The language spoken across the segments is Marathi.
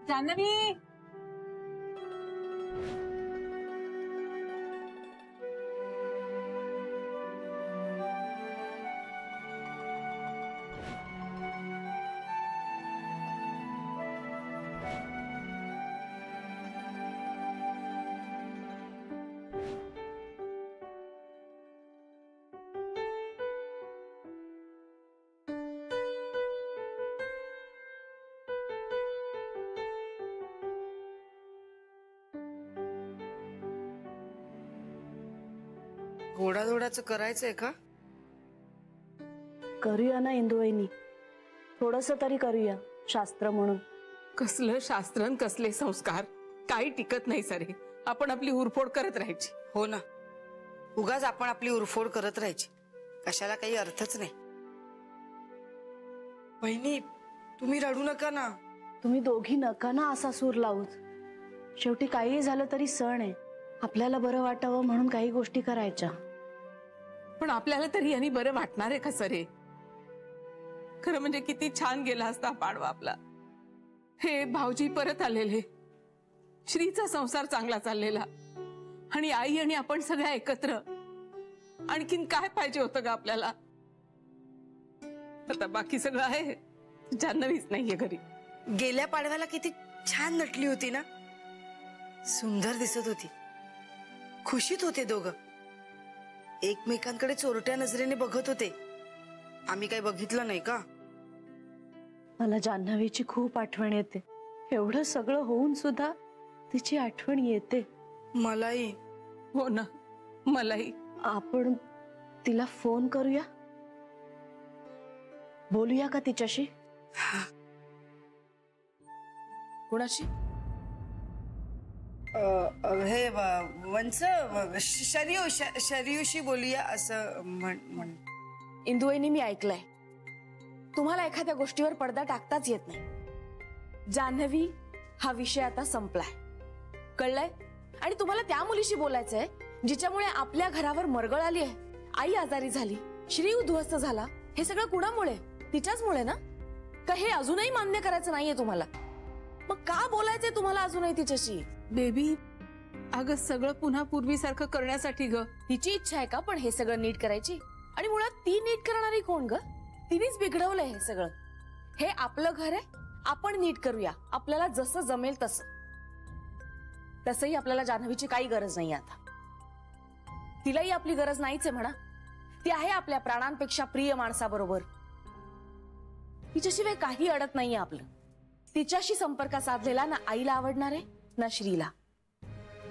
जान्हवी, घोडादोडाचं करायचंय का? करूया ना इंदुवहिनी, थोडस तरी करूया शास्त्र म्हणून. कसलं शास्त्र न कसले संस्कार, काही टिकत नाही सारे. आपण आपली उरफोड करत राहायची. हो ना, उगाच आपण आपली उरफोड करत राहायची, कशाला काही अर्थच नाही. बहिणी, तुम्ही रडू नका ना. तुम्ही दोघी नका ना असा सूर लावूच. शेवटी काही झालं तरी सण आहे, आपल्याला बरं वाटावं म्हणून काही गोष्टी करायच्या. पण आपल्याला तरी यांनी बरं वाटणार आहे का सरे? खरं म्हणजे किती छान गेला असता पाडवा आपला. हे भाऊजी परत आलेले, श्रीचा संसार चांगला चाललेला, आणि आई आणि आपण सगळ्या एकत्र. आणखीन काय पाहिजे होतं ग आपल्याला? आता बाकी सगळं आहे, जान्हवीच नाहीये घरी. गेल्या पाडव्याला किती छान नटली होती ना, सुंदर दिसत होती. खुशीत होते दोघं, एकमेकांकडे चोरट्या नजरेने बघत होते. आम्ही काही बघितलं नाही का? मला जान्हवीची खूप आठवण येते. एवढं सगळं होऊन सुद्धा तिची आठवण येते. मलाही. हो ना, मलाही. आपण तिला फोन करूया, बोलूया का तिच्याशी? कोणाशी? हे वंच शरीयुशी बोलूया असं म्हण. इंदुवहिनी, मी ऐकलंय तुम्हाला एखाद्या गोष्टीवर पडदा टाकताच येत नाही. जान्हवी हा विषय आता संपलाय, कळलंय? आणि तुम्हाला त्या मुलीशी बोलायचंय जिच्यामुळे आपल्या घरावर मरगळ आली आहे. आई आजारी झाली, श्री उद्ध्वस्त झाला, हे सगळं कुणामुळे? तिच्याचमुळे ना? का हे अजूनही मान्य करायचं नाहीये तुम्हाला? मग का बोलायचंय तुम्हाला अजूनही तिच्याशी? बेबी, अगं सगळं पुन्हा पूर्वीसारखं करण्यासाठी ग. तिची इच्छा आहे का पण हे सगळं नीट करायची? आणि मुळात ती नीट करणारी कोण ग? तिनेच बिघडवलंय हे सगळं. हे आपलं घर आहे, आपण नीट करूया, आपल्याला जसं जमेल तसं. तसंही आपल्याला जान्हवीची काही गरज नाही आता. तिलाही आपली गरज नाहीच आहे म्हणा. ती आहे आपल्या प्राणांपेक्षा प्रिय माणसाबरोबर. तिच्याशिवाय काही अडत नाहीये आपलं. तिच्याशी संपर्क साधलेला ना आईला आवडणार आहे ना श्रीला,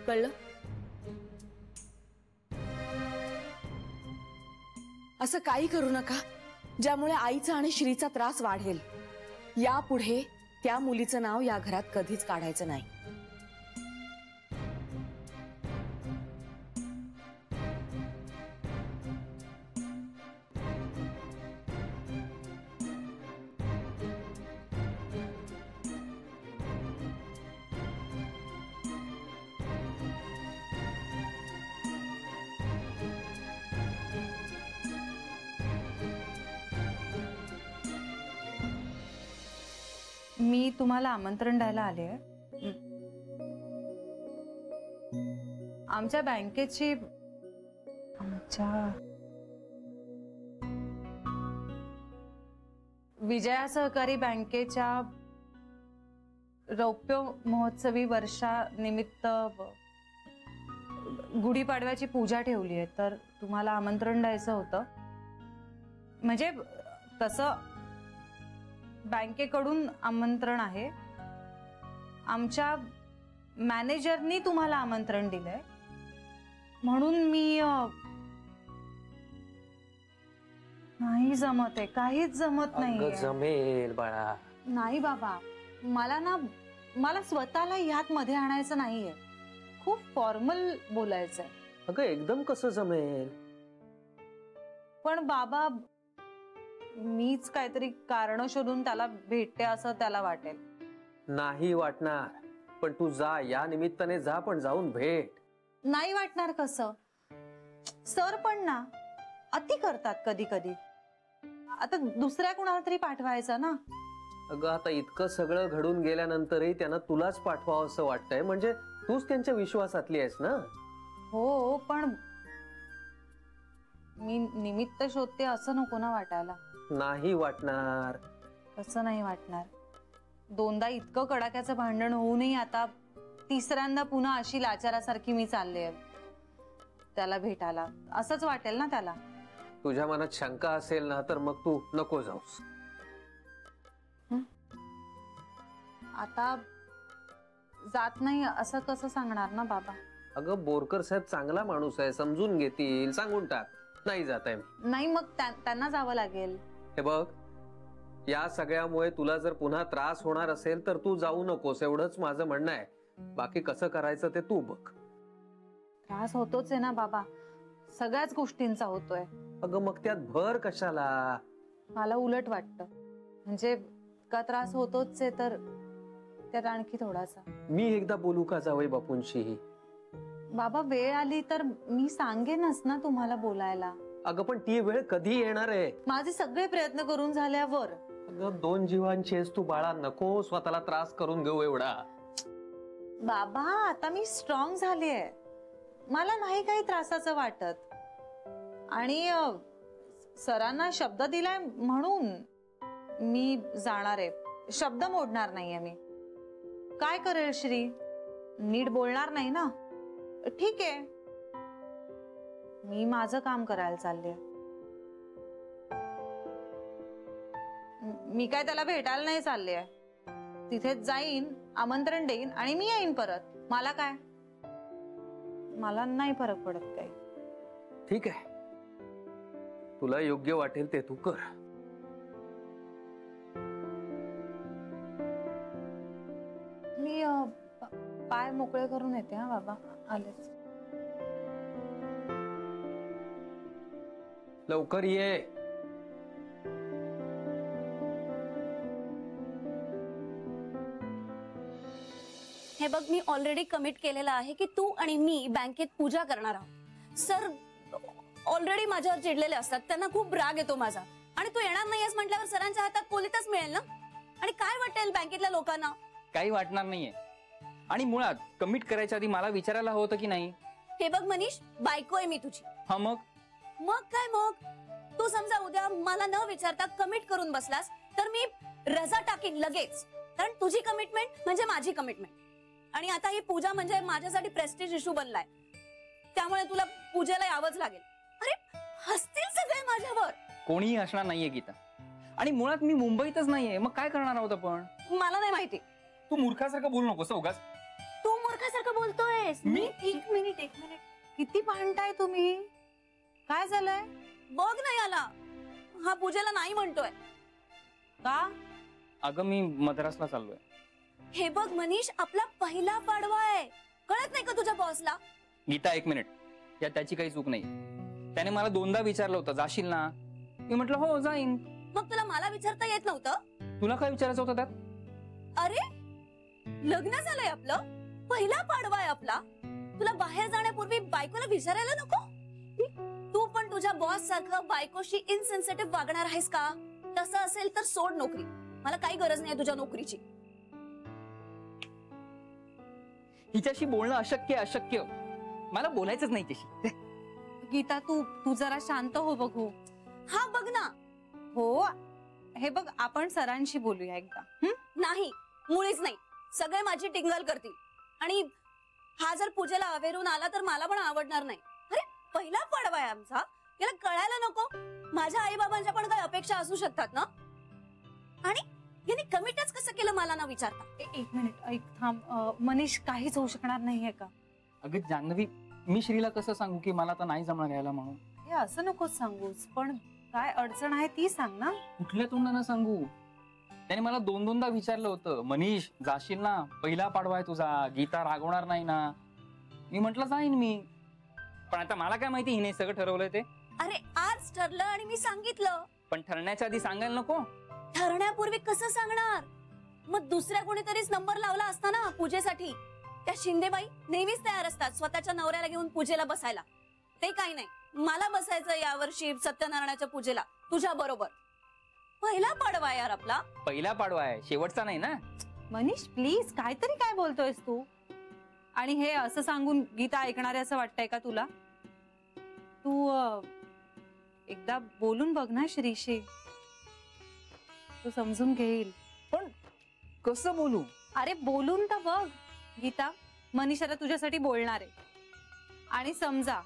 कळलं? असं काही करू नका ज्यामुळे आईचा आणि श्रीचा त्रास वाढेल. यापुढे त्या मुलीचं नाव या घरात कधीच काढायचं नाही. मी तुम्हाला आमंत्रण द्यायला आले. आमच्या बँकेची विजया सहकारी बँकेच्या रौप्य महोत्सवी वर्षानिमित्त गुढीपाडव्याची पूजा ठेवली आहे, तर तुम्हाला आमंत्रण द्यायचं होतं. म्हणजे तसं बँकेकडून आमंत्रण आहे. आमच्या मॅनेजरनी तुम्हाला आमंत्रण दिलंय म्हणून मी नाही जमत आहे, काहीच जमत नाही. जमेल बाळा. नाही बाबा, मला स्वतःला यात मध्ये आणायचं नाहीये. खूप फॉर्मल बोलायचंय. अगं एकदम कसं जमेल? पण बाबा, मीच काहीतरी कारण शोधून त्याला भेटते असं त्याला वाटेल. नाही वाटणार, पण तू जा, या निमित्ताने जा, पण जाऊन भेट. नाही वाटणार कसं? सर पण ना अति करतात कधी कधी. आता दुसऱ्या कुणाला तरी पाठवायचं ना. अगं आता इतकं सगळं घडून गेल्यानंतरही त्यांना तुलाच पाठवावं असं वाटतंय, म्हणजे तूच त्यांच्या विश्वासातली आहेस ना. हो, पण मी निमित्त शोधते असं नको ना वाटायला. नाही वाटणार. कसं नाही वाटणार? दोनदा इतकं कडाक्याचं भांडण होऊनही आता तिसऱ्यांदा पुन्हा अशी लाचारासारखी मी चालले त्याला भेटायला. असंच वाटेल ना त्याला. तुझ्या मनात शंका असेल ना तर मग तू नको जाऊस. आता जात नाही असं कसं सांगणार ना बाबा? अगं बोरकर साहेब चांगला माणूस आहे, समजून घेतील. सांगून टाक नाही जात आहे. नाही मग त्यांना जावं लागेल. हे बघ, या सगळ्यामुळे तुला जर पुन्हा त्रास होणार असेल तर तू जाऊ नकोस, एवढंच माझं म्हणणं आहे. बाकी कसं करायचं ते तू बघ. त्रास होतोच आहे ना बाबा, सगळ्याच गोष्टींचा होतोय. अगं मग त्यात भर कशाला? मला उलट वाटतं, म्हणजे का त्रास होतोच आहे तर त्यात आणखी थोडासा. मी एकदा बोलू का जावई बापूंशी? बाबा वेळ आली तर मी सांगेनच ना तुम्हाला बोलायला. अगं पण ती वेळ कधी येणार आहे? माझे सगळे प्रयत्न करून झाल्यावर. अगं 2 जीवांची आहेस तू बाळा, नको स्वतःला त्रास करून घेऊ एवढा. बाबा आता मी स्ट्रॉंग झालीये, मला नाही काही त्रासाचं वाटत. आणि सरांना शब्द दिलाय म्हणून मी जाणार आहे. शब्द मोडणार नाहीये मी. काय करेल श्री? नीट बोलणार नाही ना? ठीक आहे, मी माझं काम करायला चालले. मी काय त्याला भेटायला नाही चालले. तिथेच जाईन, आमंत्रण देईन आणि मी येईन परत. मला काय, मला नाही फरक पडत काही. ठीक आहे, तुला योग्य वाटेल ते तू कर. मी पाय मोकळे करून येते. हा बाबा, आलेच. लवकर ये. हे बघ, मी ऑलरेडी कमिट केलेलं आहे की तू आणि मी बँकेत पूजा करणार आहोत. सर ऑलरेडी माझ्यावर चिडलेले असतात, त्यांना खूप राग येतो माझा. आणि तू येणार नाहीयेस म्हटल्यावर सरांच्या हातात पोलिसच मिळेल ना. आणि काय वाटेल बँकेतल्या लोकांना? काही वाटणार नाहीये. आणि मुळात कमिट करायच्या आधी मला विचारायला हवं होतं की नाही? हे बघ मनीष, बायको आहे मी तुझी. हा मग काय मग? तू समजा उद्या मला न विचारता कमिट करून बसलास तर मी रजा टाकीन लगेच. कारण तुझी कमिटमेंट म्हणजे माझी कमिटमेंट. आणि आता ही पूजा म्हणजे माझ्यासाठी प्रेस्टिज इश्यू बनलाय, त्यामुळे तुला पूजेला यावंच लागेल. अरे हसतील सगळे माझ्यावर. कोणीही हसणार नाहीये गीता. आणि मुळात मी मुंबईतच नाहीये, मग काय करणार आहोत आपण? मला नाही माहिती. तू मूर्खासारखं बोलू नकोस उगाच. तू मूर्खासारखं बोलतोयस. मी? एक मिनिट. किती भांडताय तुम्ही? काय झालंय? बघ नाही आला हा पूजेला नाही म्हणतोय का? अगं मी मद्रासला चाललोय. हे बघ मनीष, आपला पहिला पाडवा आहे, कळत नाही का तुझ्या बॉसला? गीता एक मिनिट, या त्याची काही चूक नाही. त्याने मला 2दा विचारलं होतं जाशील ना? मी म्हटलं हो जाईन. मग तुला मला विचारता येत नव्हतं? तुला काय विचारायचं होतं त्यात? अरे लग्न झालंय आपलं, पहिला पाडवा आहे आपला, तुला बाहेर जाण्यापूर्वी बायकोला विचारायला नको? तू पण तुझ्या बॉस सारखं बायकोशी इनसेन्सिटिव्ह वागणार आहेस का? तसं असेल तर सोड नोकरी, मला काही गरज नाही तुझ्या नोकरीची. हिच्याशी बोलणं अशक्य. मला बोलायचंच नाही तिशी. गीता तू जरा शांत हो बघू. हा बघ ना. हो हे बघ, आपण सरांशी बोलूया एकदा. नाही, मुळीच नाही. सगळे माझी टिंगल करतील. आणि हा जर पूजेला अवेरून आला तर मला पण आवडणार नाही. अरे पहिला पाडवा आहे आमचा, याला कळायला नको? माझ्या आई बाबांच्या पण काही अपेक्षा असू शकतात ना. आणि यांनी कमिटच कसं केलं मला न विचारता? एक मिनिट ऐक, थांब. मनीष, काहीच होऊ शकणार नाहीये का? अगं जान्हवी, मी श्रीला कसं सांगू की मला तर नाही जमणार यायला म्हणून? हे असं नकोच सांगूस, पण काय अडचण आहे ती सांग ना. कुठल्या तोंडानं सांगू? त्याने मला 2-2दा विचारलं होतं, मनीष जाशील ना? पहिला पाडवा आहे तुझा, गीता रागवणार नाही ना? मी म्हटलं जाईन मी. पण आता मला काय माहिती हिने सगळं ठरवलंय ते. अरे आज ठरलं आणि मी सांगितलं. पण ठरण्याच्या आधी सांगायला नको? ठरण्यापूर्वी कसं सांगणार? मग दुसऱ्या कोणीतरीच नंबर लावला असता ना पूजेसाठी. त्या शिंदेबाई नेहमीच तयार असतात स्वतःच्या नवऱ्याला घेऊन पूजेला बसायला. ते काही नाही, मला बसायचं यावर्षी सत्यनारायणाच्या पूजेला तुझ्या बरोबर. पहिला पाडवा यार आपला. पहिला पाडवा आहे, शेवटचा नाही ना. मनीष प्लीज, काहीतरी काय बोलतोयस तू? आणि हे असं सांगून गीता ऐकणारे असं वाटतंय का तुला? तू एकदा बोलून बघ ना श्रीशी, तू समजून घेईल. पण कसं बोलू? अरे बोलून तर बघ गीता. मनीष आता तुझ्यासाठी बोलणार आहे आणि समजा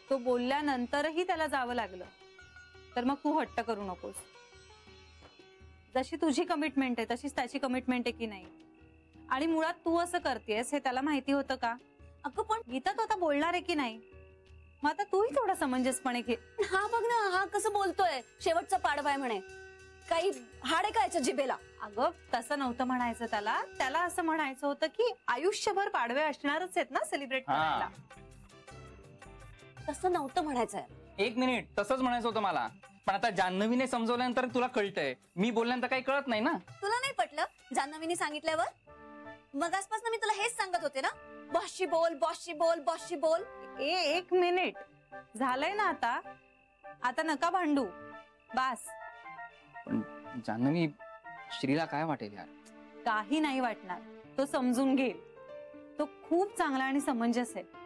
तो बोलल्यानंतरही त्याला जावं लागलं तर मग तू हट्ट करू नकोस. जशी तुझी कमिटमेंट आहे तशीच त्याची कमिटमेंट आहे की नाही. आणि मुळात तू असं करतेस हे त्याला माहिती होतं का? अगं पण गीता तो आता बोलणार आहे की नाही, मग आता तूही थोडा समंजसपणे घे. हा बघ ना, हा कसं बोलतोय शेवटचा पाडवा आहे म्हणे. काही हाड आहे का याच्या जिभेला? अगं तसं नव्हतं म्हणायचं त्याला. त्याला असं म्हणायचं होतं की आयुष्यभर पाडवे असणारच आहेत ना सेलिब्रेट करायला. तसं नव्हतं म्हणायचंय. 1 मिनिट, तसंच म्हणायचं होतं मला. पण आता जान्हवीने समजवल्यानंतर तुला कळतंय, मी बोलल्यानंतर काही कळत नाही ना. तुला नाही पटलं जान्हवीने सांगितल्यावर? मगासपासून मी तुला हेच सांगत होते ना, बॉसशी बोल, बॉसशी बोल, बॉसशी बोल. 1 मिनिट झालंय ना आता. आता नका भांडू, बास. पण जान्हवी, श्रीला काय वाटेल यार? काही नाही वाटणार, तो समजून घेईल. तो खूप चांगला आणि समंजस आहे.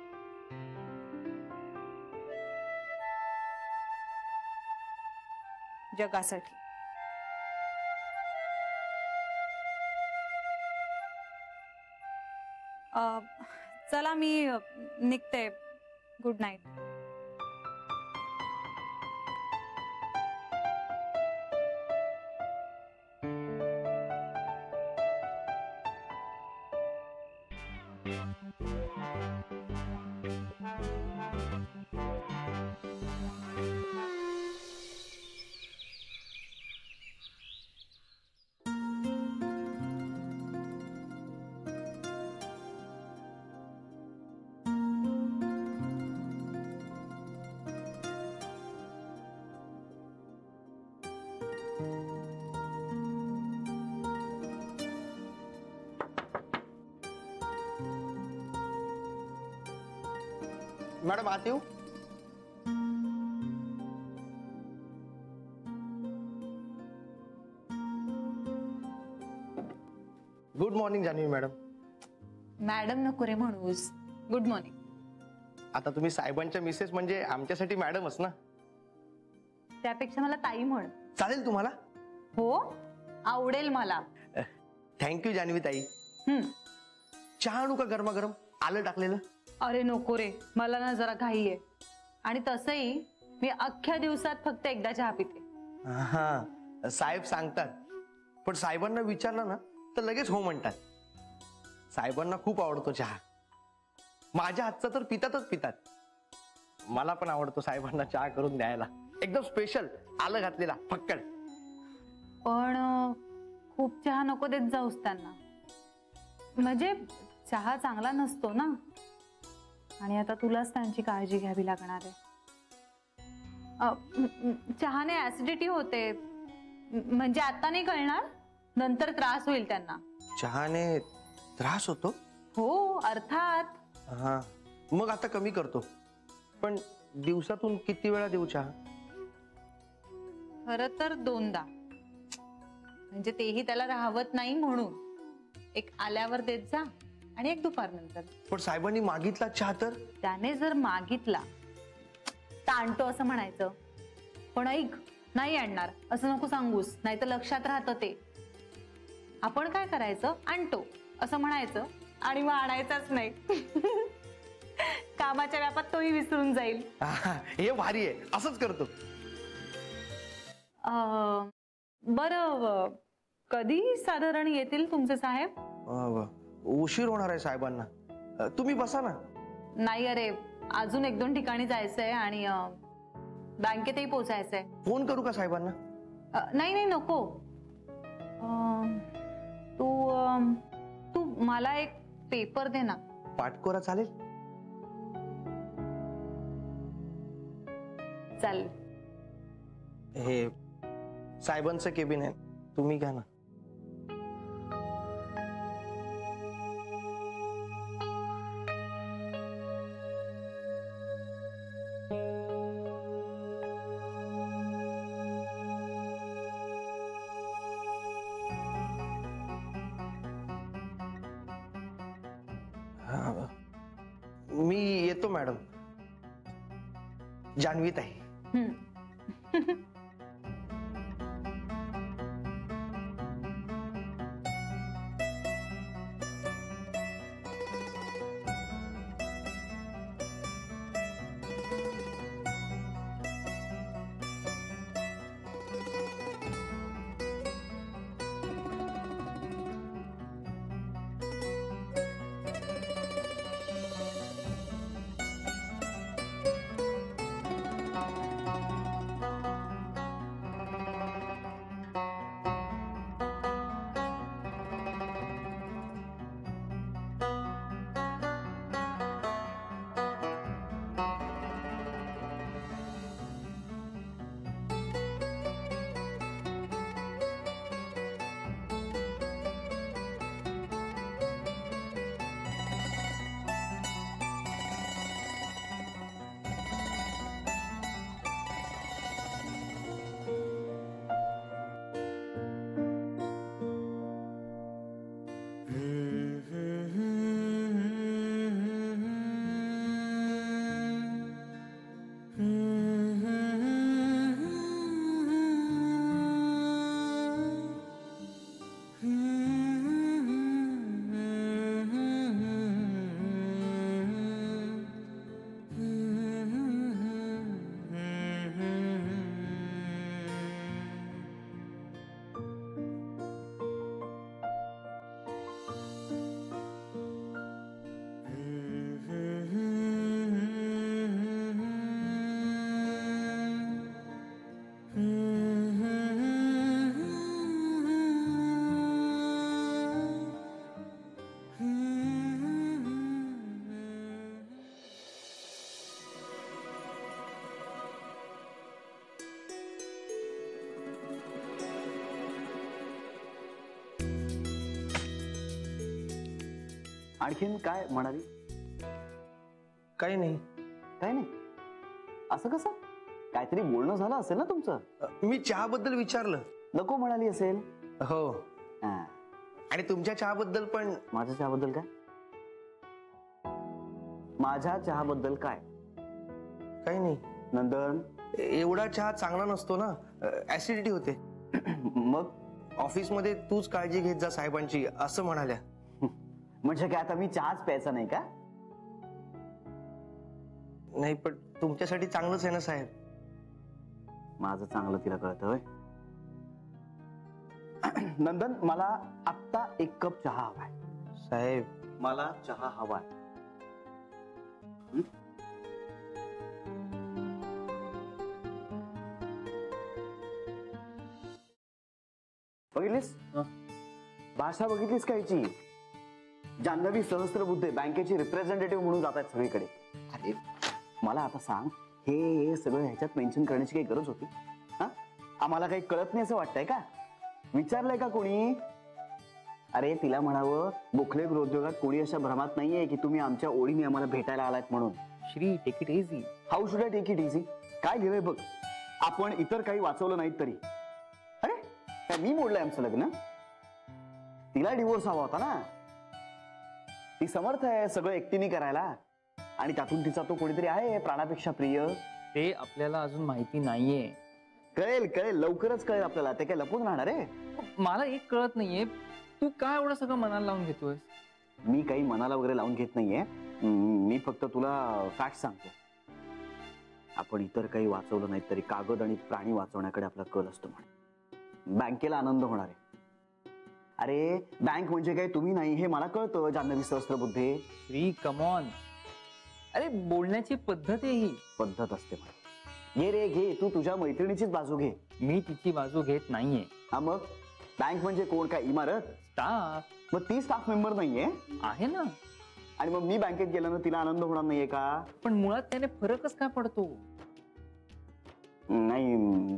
जगासाठी. चला मी निघते. Good night. मॅडम आत येऊ? Good morning Janhavi madam. Madam नको रे म्हणूस, गुड मॉर्निंग. आता तुम्ही साहेबांच्या मिसेस म्हणजे आमच्यासाठी मॅडमच ना. त्यापेक्षा मला ताई म्हण. चालेल तुम्हाला? हो आवडेल मला. थँक्यू जान्हवी ताई. चहा आणू का गरमागरम, आलं टाकलेलं? अरे नको रे, मला ना जरा घाई आहे. आणि तसंही मी अख्ख्या दिवसात फक्त एकदा चहा पिते. हा साहेब सांगतात, पण साहेबांना विचारलं ना तर लगेच हो म्हणतात. साहेबांना खूप आवडतो चहा. माझ्या हातचा तर पितातच पितात. मला पण आवडतो साहेबांना चहा करून द्यायला, एकदम स्पेशल, आलं घातलेला, फक्कड. पण खूप चहा नको देत जाऊस त्यांना, म्हणजे चहा चांगला नसतो ना. आणि आता तुलाच त्यांची काळजी घ्यावी लागणार आहे. चहाने ऍसिडिटी होते, म्हणजे आता नाही कळणार, नंतर त्रास होईल त्यांना. चहाने त्रास होतो? हो अर्थात. हा मग आता कमी करतो. पण दिवसातून किती वेळा देऊ चहा? खरं तर 2दा, म्हणजे तेही त्याला राहवत नाही म्हणून. एक आल्यावर देत जा आणि एक दुपारनंतर. पण साहेबांनी मागितला चहा तर? त्याने जर मागितला तर आणतो असं म्हणायचं. पण ऐक, नाही आणणार असं नको सांगूस, नाही तर लक्षात राहतं ते. आपण काय करायचं, आणतो असं म्हणायचं आणि मग आणायचाच नाही. कामाच्या व्यापात तोही विसरून जाईल. हे भारी आहे, असंच करतो. बरं कधी साधारण येतील तुमचे साहेब? उशीर होणार आहे साहेबांना, तुम्ही बसा ना. नाही अरे, अजून 1-2 ठिकाणी जायचंय आणि बँकेतही पोहोचायचंय. फोन करू का साहेबांना? नाही नाही नको. तू मला एक पेपर दे ना. पाठकोरा चालेल? चालेल. हे साहेबांचं केबिन आहे, तुम्ही घ्या ना. मॅडम, जान्हवीताई. आणखीन काय म्हणाली? काही नाही. काय नाही? असं कसं? काहीतरी बोलणं झालं असेल ना तुमचं? मी चहाबद्दल विचारलं. नको म्हणाली असेल. हो. हा. आणि तुमच्या चहाबद्दल पण. माझ्या चहाबद्दल काय? माझ्या चहाबद्दल काय? काही नाही. नंदन, एवढा चहा चांगला नसतो ना, ऍसिडिटी होते. मग ऑफिसमध्ये तूच काळजी घेत जा साहेबांची, असं म्हणाल्या. म्हणजे काय आता मी चहाच प्यायचा नाही का? नाही, पण तुमच्यासाठी चांगलंच आहे ना साहेब. माझं चांगलं तिला कळतं होय. नंदन, मला आत्ता 1 कप चहा हवाय. साहेब, मला चहा हवाय. बघितलीस भाषा? बघितलीस का याची? जान्हवी सहस्त्रबुद्धे बँकेची रिप्रेझेंटेटिव्ह म्हणून जात आहेत सगळीकडे. अरे मला आता सांग, हे सगळं ह्याच्यात मेन्शन करण्याची काही गरज होती? हा, आम्हाला काही कळत नाही असं वाटतंय का? विचारलंय का कोणी? अरे तिला म्हणावं, बोखले गृहोद्योगात कोणी अशा भ्रमात नाहीये की तुम्ही आमच्या ओळीने आम्हाला भेटायला आलात म्हणून. Shree, take it easy. How should I take it easy? काय लिहिलंय बघ. आपण इतर काही वाचवलं नाहीत तरी. अरे काय मी मोडलंय आमचं लग्न? तिला डिवोर्स हवा होता ना. ती समर्थ आहे सगळं एकटीने करायला, आणि त्यातून तिचा तो कोणीतरी आहे प्राणापेक्षा प्रिय. ते आपल्याला अजून माहिती नाहीये. कळेल कळेल, लवकरच कळेल आपल्याला. ते काय लपून राहणार आहे? मला एक कळत नाहीये, तू काय एवढं सगळं मनाला लावून घेतोय? मी काही मनाला वगैरे लावून घेत नाहीये. मी फक्त तुला फॅक्ट सांगतो. आपण इतर काही वाचवलं नाही तरी कागद आणि प्राणी वाचवण्याकडे आपला कल असतो. म्हणे बँकेला आनंद होणार आहे. अरे बँक म्हणजे काय तुम्ही नाही हे मला कळतं, जान्हवी सहस्त्रबुद्धे. Shri, come on. अरे बोलण्याची पद्धत आहे ही. पद्धत असते म्हणे. घे रे घे, तू तुझ्या मैत्रिणीचीच बाजू घे. मी तिची बाजू घेत नाहीये. हा मग बँक म्हणजे कोण? काय इमारत? स्टाफ. मग ती स्टाफ मेंबर नाहीये? आहे ना. आणि मग मी बँकेत गेल्यानं तिला आनंद होणार नाहीये का? पण मुळात त्याने फरकच काय पडतो? नाही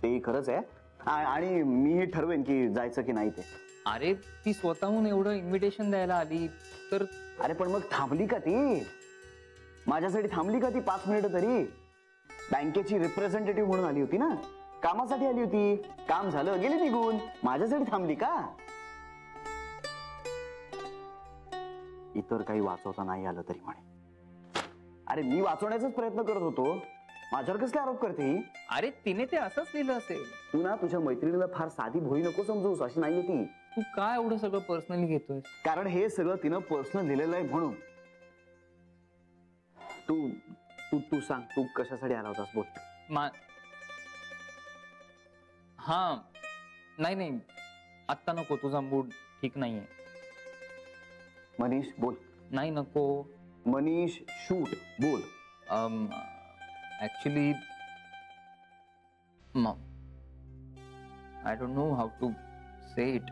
ते खरंच आहे. आणि मी हे ठरवेन की जायचं की नाही ते. अरे ती स्वतःहून एवढं इन्व्हिटेशन द्यायला आली तर. अरे पण मग थांबली का ती? माझ्यासाठी थांबली का ती 5 मिनिटं तरी? बँकेची रिप्रेझेंटेटिव्ह म्हणून आली होती ना, कामासाठी आली होती. काम झालं गेली निघून. माझ्यासाठी थांबली का? इतर काही वाचवता नाही आलं तरी म्हणे. अरे मी वाचवण्याचाच प्रयत्न करत होतो. माझ्यावर कसले आरोप करते ही? अरे तिने ते असंच लिहिलं असेल. तू ना तुझ्या मैत्रिणीला फार साधी भोळी नको समजूस, अशी नाहीये ती. तू काय एवढं सगळं पर्सनली घेतोय? कारण हे सगळं तिनं पर्सनल लिहिलेलं आहे म्हणून. तू तू तू सांग, तू कशासाठी आला होतास? बोल. हा नाही आत्ता नको, तुझा मूड ठीक नाहीये. मनीष बोल. नाही नको. मनीष शूट बोल. Actually I don't know how to say it.